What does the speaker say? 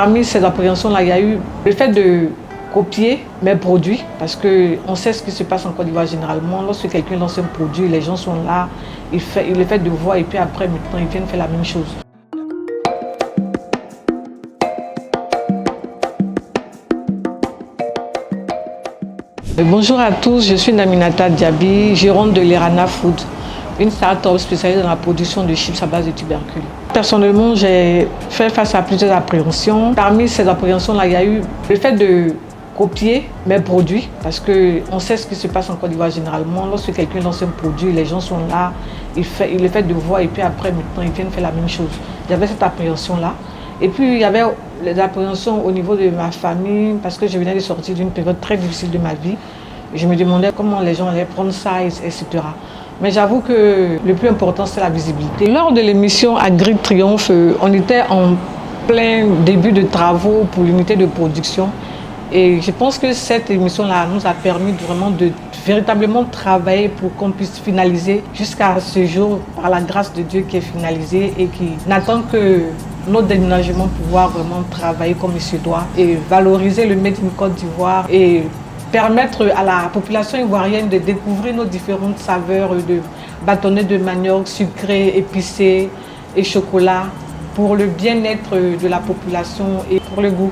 Parmi ces appréhensions-là, il y a eu le fait de copier mes produits, parce qu'on sait ce qui se passe en Côte d'Ivoire généralement. Lorsque quelqu'un lance un produit, les gens sont là, il le fait de voir et puis après, maintenant, ils viennent faire la même chose. Bonjour à tous, je suis Naminata Diaby, gérante de l'Erana Food, une start-up spécialisée dans la production de chips à base de tubercules. Personnellement, j'ai fait face à plusieurs appréhensions. Parmi ces appréhensions-là, il y a eu le fait de copier mes produits, parce qu'on sait ce qui se passe en Côte d'Ivoire généralement. Lorsque quelqu'un lance un produit, les gens sont là, il le fait de voir et puis après, maintenant, ils viennent faire la même chose. Il y avait cette appréhension-là. Et puis, il y avait les appréhensions au niveau de ma famille, parce que je venais de sortir d'une période très difficile de ma vie. Je me demandais comment les gens allaient prendre ça, etc. Mais j'avoue que le plus important, c'est la visibilité. Lors de l'émission Agri Triomphe, on était en plein début de travaux pour l'unité de production. Et je pense que cette émission-là nous a permis vraiment de véritablement travailler pour qu'on puisse finaliser jusqu'à ce jour, par la grâce de Dieu, qui est finalisé et qui n'attend que notre déménagement pour pouvoir vraiment travailler comme il se doit et valoriser le Made in Côte d'Ivoire et permettre à la population ivoirienne de découvrir nos différentes saveurs de bâtonnets de manioc, sucrés, épicés et chocolat pour le bien-être de la population et pour le goût.